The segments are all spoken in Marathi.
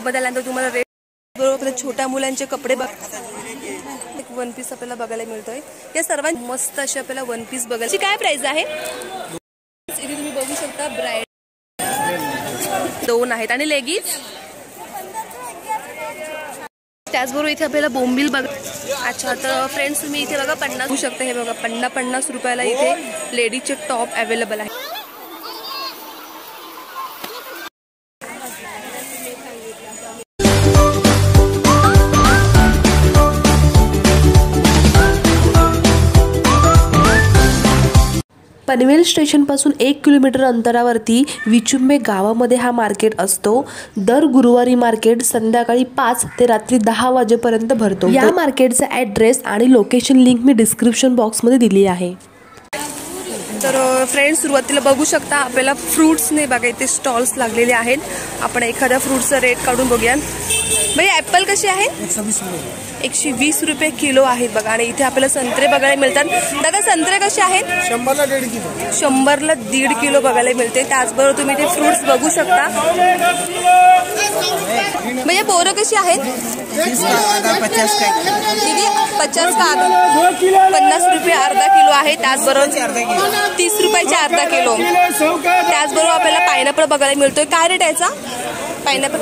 मध्ये आल्यानंतर तुम्हाला रेट बरोबर छोट्या मुलांचे कपडे एक वन पीस आपल्याला बघायला मिळतोय। या सर्वांत मस्त असे आपल्याला वन पीस बघायची काय प्राइस आहे इथे तुम्ही बघू शकता। ब्राइड 2 आहेत आणि लेगीज त्याचबरोबर इथे आपल्याला बोंबील बघा। अच्छा तर फ्रेंड्स तुम्ही इथे बघा 50 होऊ शकते। हे बघा 50 रुपयाला इथे लेडीजचे टॉप अवेलेबल आहे। पनवेल स्टेशनपासून 1 किलोमीटर अंतरावरती विचुंबे गावामध्ये हा मार्केट असतो। दर गुरुवारी मार्केट संध्याकाळी 5 ते रात्री 10 वाजेपर्यंत भरतो। या मार्केटचा ॲड्रेस आणि लोकेशन लिंक मी डिस्क्रिप्शन बॉक्समध्ये दिली आहे। तर फ्रेंड्स सुरुवातीला बघू शकता आपल्याला फ्रूट्सने बघा इथे स्टॉल्स लागलेले आहेत। आपण एखाद्या फ्रूटचा रेट काढून बघूया। भैया ॲपल कसे आहे? 120 रुपये किलो आहेत बघा। आणि इथे आपल्याला संत्रे बघायला मिळतात। दादा संत्रे कसे आहेत? 100ला 1.5 किलो। 100ला 1.5 किलो बघायला मिळते। त्याचबरोबर तुम्ही इथे फ्रूट्स बघू शकता। भैया बोरं कशी आहेत? 50 का 50 रुपये अर्धा किलो आहे। त्याचबरोबर 30 रुपयाचे अर्धा किलो। त्याचबरोबर आपल्याला पायनॅपल बघायला मिळतोय। काय रेट याचा? पायनॅपल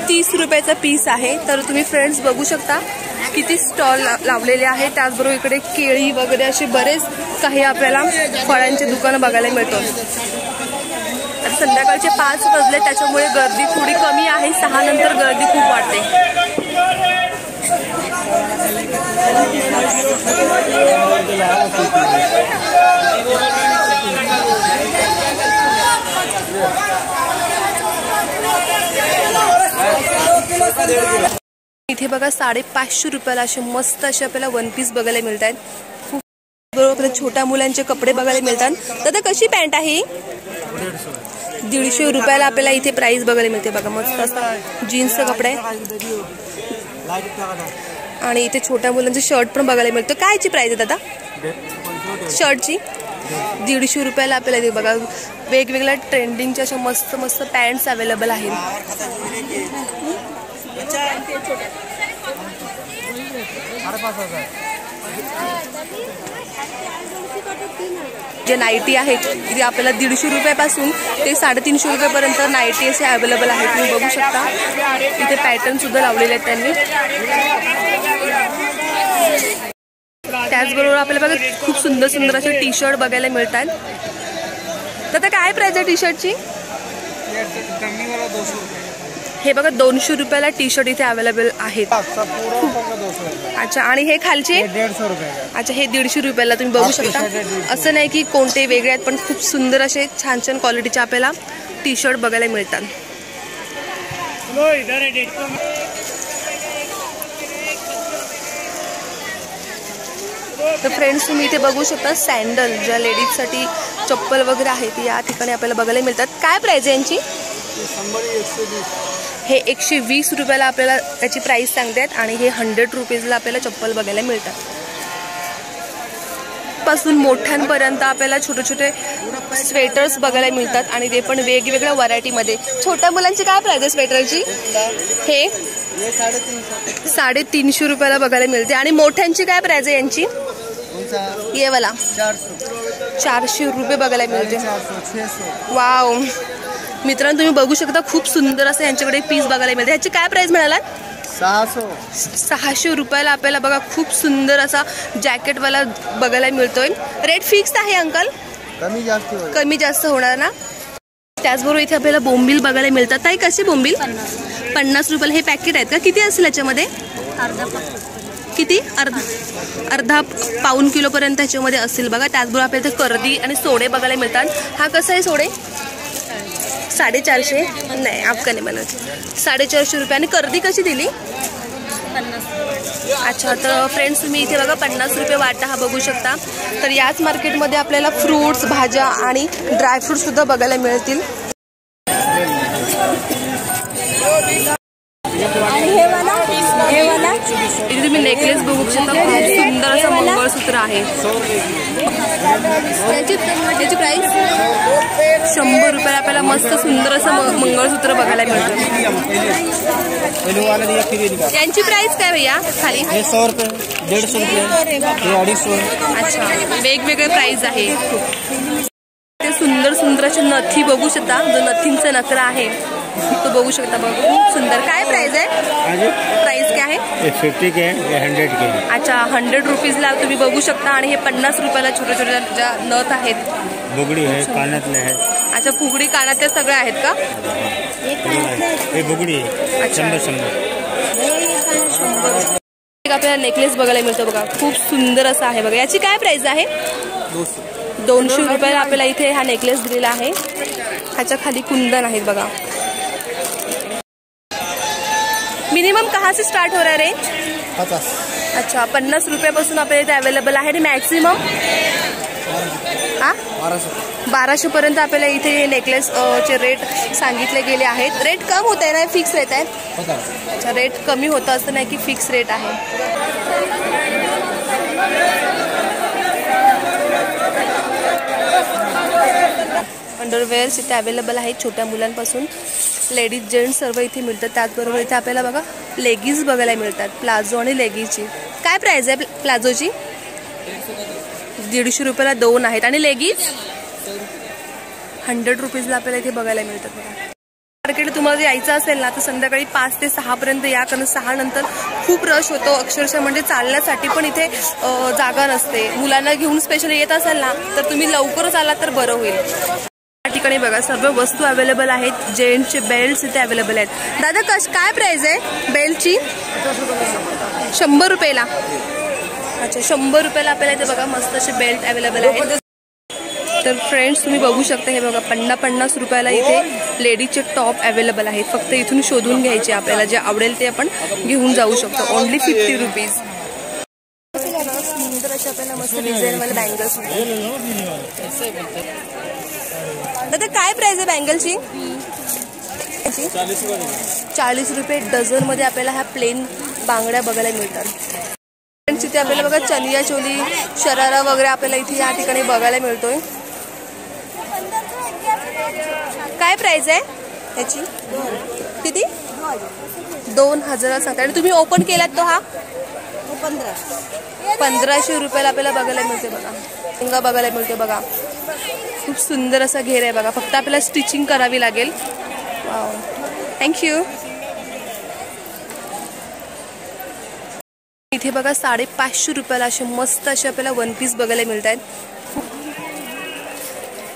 30 रुपयाचा पीस आहे। तर तुम्ही फ्रेंड्स बघू शकता किती स्टॉल लावलेले आहेत। त्याचबरोबर इकडे केळी वगैरे असे बरेच काही आपल्याला फळांचे दुकानं बघायला मिळतात। आता संध्याकाळचे 5 वाजले त्याच्यामुळे गर्दी थोडी कमी आहे। 6 नंतर गर्दी खूप वाढते। इथे बघा 550 रुपयाला असे मस्त असे आपल्याला वन पीस बघायला मिळतात। खूप बरोबर छोट्या मुलांचे कपडे बघायला मिळतात। दादा कशी पॅन्ट आहे? 150 रुपयाला आपल्याला इथे प्राइस बघायला मिळते बघा। मस्त असा जीन्सचा कपडा आहे आणि इथे छोट्या मुलांचे शर्ट पण बघायला मिळतं। कायची प्राइस आहे दादा शर्टची? 150 रुपयाला आपल्याला इथे बघा वेगवेगळ्या ट्रेंडिंगच्या अशा मस्त मस्त पॅन्ट्स अवेलेबल आहेत। जे नाईटी आहेत इथे आपल्याला 150 रुपयापासून ते 350 रुपयापर्यंत नाईटी असे अवेलेबल आहेत। तुम्ही बघू शकता इथे पॅटर्न सुद्धा लावलेले आहेत त्यांनी। त्याचबरोबर आपल्याला बघा खूप सुंदर सुंदर असे टी शर्ट बघायला मिळतात। तर काय प्राइस आहे टी शर्टची? हे बघा 200 रुपयाला टी शर्ट इथे अवेलेबल आहेत। अच्छा आणि हे खालचे 150 रुपये। अच्छा हे 150 रुपयाला तुम्ही बघू शकता। असं नाही की कोणते वेगळे आहेत पण खूप सुंदर असे छान छान क्वालिटीचे आपल्याला टी शर्ट बघायला मिळतात। तर फ्रेंड्स तुम्ही इथे बघू शकता सँडल ज्या लेडीजसाठी चप्पल वगैरे आहेत या ठिकाणी आपल्याला बघायला मिळतात। काय प्राइस आहे यांची? हे 120 रुपयाला आपल्याला त्याची प्राइस सांगतात आणि हे 100 रुपीजला आपल्याला चप्पल बघायला मिळतात। पासून मोठ्यांपर्यंत आपल्याला छोटे छोटे स्वेटर्स बघायला मिळतात आणि ते पण वेगवेगळ्या व्हरायटीमध्ये। छोट्या मुलांची काय प्राइस आहे स्वेटरची? हे 350 रुपयाला बघायला मिळते। आणि मोठ्यांची काय प्राइस आहे यांची? ये वाला 400 रुपये बघायला मिळते। वाव मित्रांनो तुम्ही बघू शकता खूप सुंदर असं यांच्याकडे पीस बघायला मिळते। ह्याची काय प्राइस म्हणालात? 600 रुपयाला आपल्याला बघा खूप सुंदर असा जॅकेटवाला बघायला मिळतोय। रेट फिक्स आहे अंकल? कमी जास्त होणार ना? त्याचबरोबर इथे आपल्याला बोंबील बघायला मिळतात। ताई कसे बोंबील? 50 रुपयाला हे पॅकेट आहेत का? किती असेल याच्यामध्ये? किती? अर्धा पाऊण किलो पर्यंत ह्याच्यामध्ये असेल बघा। त्याचबरोबर आपल्याला इथे कर्दी आणि सोडे बघायला मिळतात। हा कसा आहे सोडे? 450 नाही आपका नाही मला 450 रुपये। आणि कर्दी कशी दिली? 50। अच्छा तर फ्रेंड्स तुम्ही इथे बघा 50 रुपये वाटा हा बघू शकता। तर याच मार्केटमध्ये आपल्याला फ्रूट्स भाज्या आणि ड्रायफ्रूट सुद्धा बघायला मिळतील। इथे तुम्ही नेकलेस बघू शकता खूप सुंदर असं मंगळसूत्र आहे। त्याची प्राइस 100 रुपयाला आपल्याला मस्त सुंदर असं मंगळसूत्र बघायला मिळतं. यांची प्राइस काय भैया खाली? 100 रुपये, 150 रुपये, 250. अच्छा, वेगवेगळे प्राइस आहे. ते सुंदर सुंदर असे नथी बघू शकता. जो नथींचा नखरा आहे तो बघू शकता. बघ खूप सुंदर. काय प्राइस आहे? प्राइस काय आहे? 50 के 100 के. अच्छा, 100 रुपीजला तुम्ही बघू शकता. आणि हे 50 रुपयाला छोट्या छोट्या ज्या नथ आहेत. बुगडी आहे, कानातले आहे. अच्छा, फुगडी कानातल्या सगळ्या आहेत का? हे बुगडी आहे. अच्छा. 100. आपल्याला नेकलेस बघायला मिळतो बघा. खूप सुंदर असं आहे बघा. याची काय प्राइस आहे? 200 रुपयाला आपल्याला इथे हा नेकलेस दिलेला आहे. ह्याच्या खाली कुंदन आहेत बघा. मिनिमम कहाँ से स्टार्ट हो रहा है रेंज? 50. अच्छा, 50 रुपयापासून आपल्याला इथे अवेलेबल आहे. आणि मॅक्सिमम 1200 पर्यंत आपल्याला इथे नेकलेस चे रेट सांगितले गेले आहेत. रेट कम होत आहे ना, फिक्स रेट आहे? अच्छा, रेट कमी होतं असं नाही की फिक्स रेट आहे. अंडरवेअर्स इथे अवेलेबल आहेत छोट्या मुलांपासून. लेडीज जेंट्स सर्व इथे मिळतात. त्याचबरोबर इथे आपल्याला बघा लेगिन्स बघायला मिळतात. प्लाझो आणि लेगिन्सची काय प्राइस आहे? प्लाझोची 150 रुपयाला 2 आहेत. आणि लेगिन्स 100 रुपीजला आपल्याला इथे बघायला मिळतात बघा. मार्केट तुम्हाला यायचं असेल ना तर संध्याकाळी 5 ते 6 पर्यंत या. कारण 6 नंतर खूप रश होतो अक्षरशः. म्हणजे चालण्यासाठी पण इथे जागा नसते. मुलांना घेऊन स्पेशली येत असाल ना तर तुम्ही लवकरच आलात तर बरं होईल. या ठिकाणी बघा सर्व वस्तू अवेलेबल आहेत. जेंट्सचे बेल्ट इथे अवेलेबल आहेत. दादा काय प्राइस आहे बेल्टची? 100 रुपयाला. अच्छा, 100 रुपयाला आपल्याला इथे बघा मस्त असे बेल्ट अवेलेबल आहेत. तर फ्रेंड्स तुम्ही बघू शकता हे बघा 50 रुपयाला इथे लेडीजचे टॉप अवेलेबल आहेत. फक्त इथून शोधून घ्यायचे. आपल्याला जे आवडेल ते आपण घेऊन जाऊ शकतो. Only 50 rupees. सुंदर अशा आपल्याला मस्त डिझाईन वाले बँगल्स. दादा काय प्राइस आहे बँगलची? 40 रुपये डझन मध्ये आपल्याला ह्या प्लेन बांगड्या बघायला मिळतात. इथे आपल्याला बघा चनिया चोली शरारा वगैरे आपल्याला इथे या ठिकाणी बघायला मिळतोय. काय प्राइस आहे याची? किती? 2000 सांगता. आणि तुम्ही ओपन केलात तो हा 1500 रुपयाला आपल्याला बघायला मिळते बघा. लेहंगा बघायला मिळते बघा. खूप सुंदर असा घेर आहे बघा. फक्त आपल्याला स्टिचिंग करावी लागेल. Wow, thank you. इथे बघा 550 रुपयाला असे मस्त असे आपल्याला वन पीस बघायला मिळत आहेत.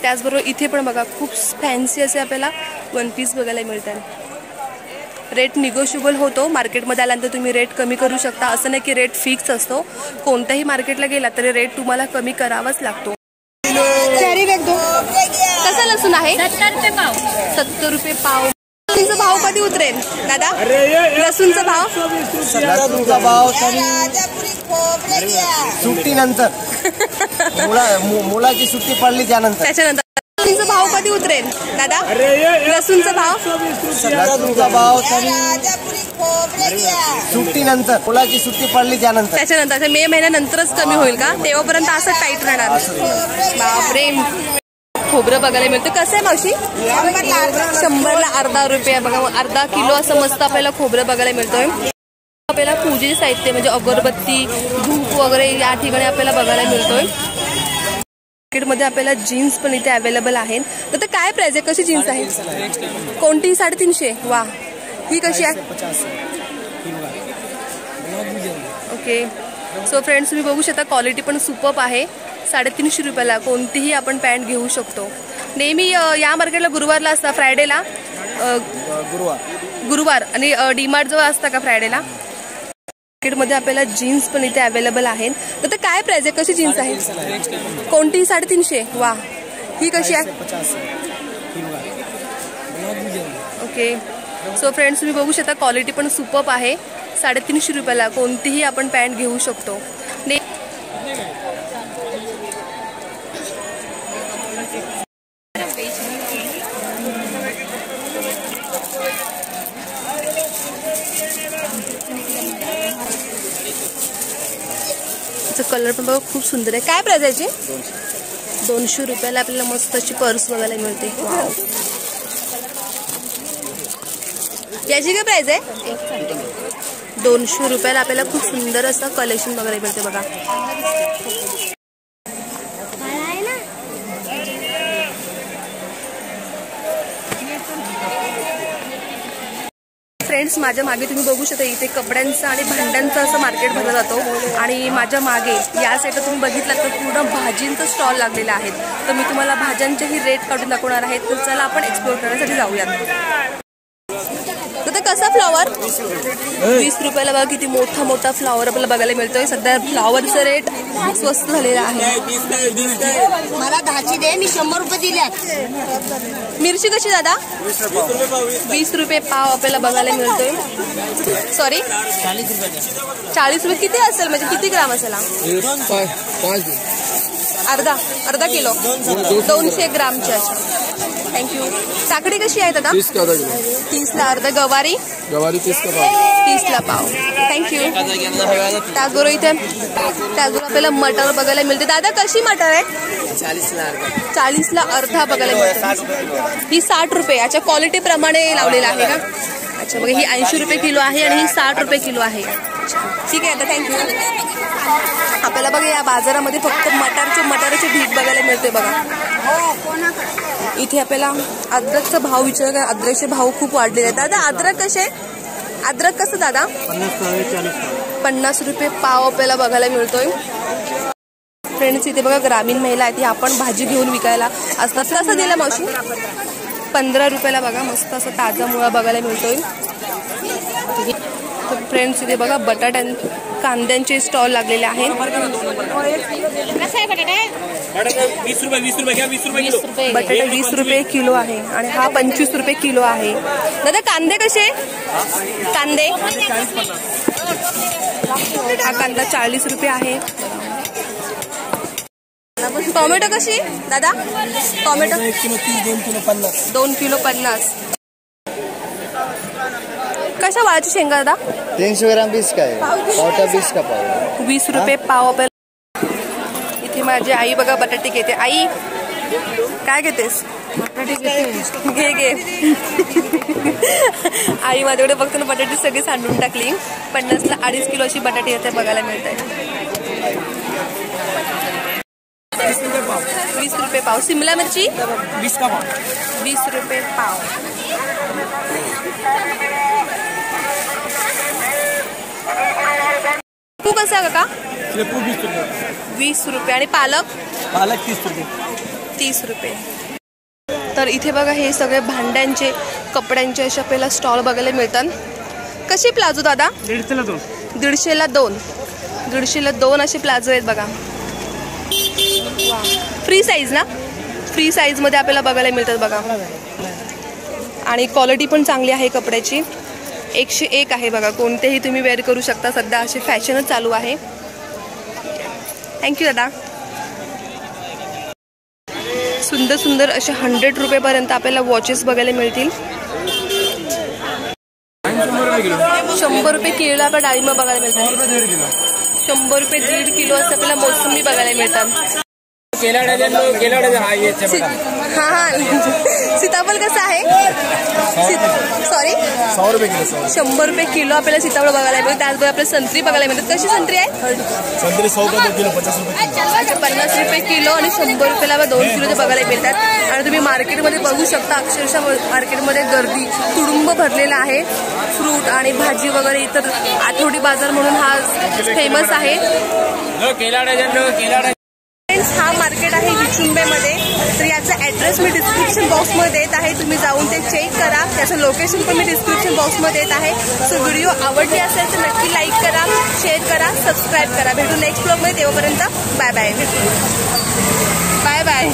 त्याचबरोबर इथे पण बघा खूप फॅन्सी असे आपल्याला वन पीस बघायला मिळतात. रेट निगोशिएबल होतो. मार्केटमध्ये आल्यानंतर तुम्ही रेट कमी करू शकता. असं नाही की रेट फिक्स असतो. कोणत्याही मार्केटला गेला तरी रेट तुम्हाला कमी करावाच लागतो. कसा लसूण आहे? 70 रुपये पाव. लसूणचा भाव कधी उतरेल दादा? लसूणचा भाव? लसूणचा भाव सुट्टीनंतर मुलाची सुट्टी पडली त्यानंतर. त्याच्यानंतर लसूणचा भाव कधी उतरेल दादा? लसूणचा भाव? लसूणचा भाव सुट्टीनंतर मुलाची सुट्टी पडली त्यानंतर. त्याच्यानंतर मे महिन्यानंतरच कमी होईल का? तेव्हापर्यंत असं टाईट राहणार. बापरे. खोबरं बघायला मिळतं. कसं आहे मावशी? 100ला अर्धा रुपये बघा. अर्धा किलो असं मस्त आपल्याला खोबरं बघायला मिळतोय. आपल्याला पूजेचे साहित्य म्हणजे अगरबत्ती धूप वगैरे या ठिकाणी आपल्याला बघायला मिळतोय. मार्केटमध्ये आपल्याला जीन्स पण इथे अवेलेबल आहेत. तर ते काय प्राइस आहे? कशी जीन्स आहे? कोणती? 350. वा, ही कशी आहे? ओके. सो फ्रेंड्स तुम्ही बघू शकता क्वालिटी पण सुपर्ब आहे. 350 रुपयाला कोणतीही आपण पॅन्ट घेऊ शकतो. नेहमी या मार्केटला गुरुवारला असता, फ्रायडेला गुरुवार आणि डीमार्ट जवळ असता का फ्रायडेला? मार्केटमध्ये आपल्याला जीन्स पण इथे अवेलेबल आहेत. तर ते काय प्राइस आहे? कशी जीन्स आहे? कोणती? 350. वा, ही कशी आहे? ओके. सो फ्रेंड्स तुम्ही बघू शकता क्वालिटी पण सुपर्ब आहे. 350 रुपयाला कोणतीही आपण पॅन्ट घेऊ शकतो. कलर पण बघा खूप सुंदर आहे. काय प्राइस आहे याची? 200 रुपयाला आपल्याला मस्त अशी पर्स बघायला मिळते. वाव. याची काय प्राइस आहे? 200 रुपयाला आपल्याला खूप सुंदर असं कलेक्शन बघायला मिळते बघा. फ्रेंड्स, माझ्या मागे तुम्ही बघू शकता इथे कपड्यांचं आणि भांड्यांचं असं मार्केट भरला जातो. आणि माझ्या मागे या साईडला तुम्ही बघितलं तर पूर्ण भाजींचं स्टॉल लागलेला आहे. तर मी तुम्हाला भाज्यांचेही रेट काढून दाखवणार आहे. तर चला आपण एक्सप्लोर करण्यासाठी जाऊयात. तर कसा फ्लॉवर? 20 रुपयाला बघा किती मोठा मोठा फ्लॉवर आपल्याला बघायला मिळतोय. सध्या फ्लॉवरचं रेट स्वस्त झालेला आहे. मला 10ची दे, मी 100 रुपये दिल्यात. मिरची कशी दादा? 20 रुपये पाव आपल्याला बघायला मिळतोय. सॉरी 40 रुपये. किती असेल म्हणजे किती ग्राम असेल? अर्धा किलो 200 ग्रामचे अशा. थँक्यू. काकडी कशी आहे दादा? 30ला अर्धा. गवारी 30ला पाव. थँक्यू. त्याचबरोबर इथे आपल्याला मटर बघायला मिळते. दादा कशी मटर आहे? 40ला अर्धा बघायला मिळते. ही 60 रुपये. याच्या क्वालिटी प्रमाणे लावलेला आहे का? अच्छा बघा, ही 80 रुपये किलो आहे आणि ही 60 रुपये किलो आहे. ठीक आहे आता, थँक्यू. आपल्याला बघा या बाजारामध्ये फक्त मटाराचे ढीग बघायला मिळते बघा. इथे आपल्याला अद्रकचा भाव विचार. अद्रकचे भाव खूप वाढलेले आहेत. दादा अद्रक कसे? अद्रक कसं दादा? 50 रुपये पाव आपल्याला बघायला मिळतोय. फ्रेंड्स, इथे बघा ग्रामीण महिला आहेत. आपण भाजी घेऊन विकायला असतात. कसं दिलं मावशी? 15 रुपयाला बघा मस्त असं ताजा मुळा बघायला मिळतोय. फ्रेंड्स, इथे बघा कांद्यांचे स्टॉल लागलेले आहेत. बटाटा 20 रुपये किलो आहे आणि हा 25 रुपये किलो आहे. दादा कांदे कसे? कांदे हा कांदा 40 रुपये आहे. टोमॅटो कशी दादा? Tomato 2 kilo 50. कशा वाळाची शेंगा दादा? 300 ग्राम 20 का है, पावटा 20 का पाव. 20 रुपये पाव आपल्याला. इथे माझी आई बघा बटाटे घेते. आई काय घेतेस? घे. आई माझ्याकडे बघतो ना बटाटे सगळे सांडून टाकली. 50ला 2.5 किलो अशी बटाटे येते बघायला मिळत आहे. 20 रुपये पाव. शिमला मिरची 20 का पाव. 20 रुपये पाव. तू कसं आहे काका? 20 रुपये. आणि पालक 30 रुपये. तर इथे बघा हे सगळे भांड्यांचे कपड्यांचे अशा आपल्याला स्टॉल बघायला मिळतात. कशी प्लाझो दादा? 150ला 2. 150ला 2 असे प्लाझो आहेत बघा. फ्री साईज ना? फ्री साईज मध्ये आपल्याला बघायला मिळतात बघा. आणि क्वालिटी पण चांगली आहे कपड्याची. 101 आहे बघा. कोणतेही तुम्ही वेअर करू शकता. सध्या अशी फॅशनच चालू आहे. थँक्यू दादा. सुंदर सुंदर असे 100 रुपयेपर्यंत आपल्याला वॉचेस बघायला मिळतील. 100 रुपये किलोला आपल्याला डाळिंब बघायला मिळतात. 100 रुपये 1.5 किलो असं आपल्याला मोसंबी बघायला मिळतात. हा सीताफळ कसं आहे? सॉरी 100 रुपये किलो आपल्याला सीताफळ बघायला मिळतात. त्याचबरोबर आपल्याला संत्री बघायला मिळतात. कशी संत्री आहे? संत्री 100 का 2 किलो 50 रुपये. 50 रुपये किलो आणि 100 रुपयाला 2 किलो ते बघायला मिळतात. आणि तुम्ही मार्केटमध्ये बघू शकता अक्षरशः मार्केटमध्ये गर्दी तुडुंब भरलेला आहे. फ्रूट आणि भाजी वगैरे इतर आठवडी बाजार म्हणून हा फेमस आहे. हा मार्केट आहे विचुंबेमध्ये. तर याचा ॲड्रेस मी डिस्क्रिप्शन बॉक्समध्ये देत आहे. तुम्ही जाऊन ते चेक करा. त्याचं लोकेशन पण मी डिस्क्रिप्शन बॉक्समध्ये देत आहे. सो व्हिडिओ आवडली असेल तर नक्की लाईक करा, शेअर करा, सबस्क्राईब करा. भेटू नेक्स्ट ब्लॉगमध्ये. तेव्हापर्यंत बाय बाय.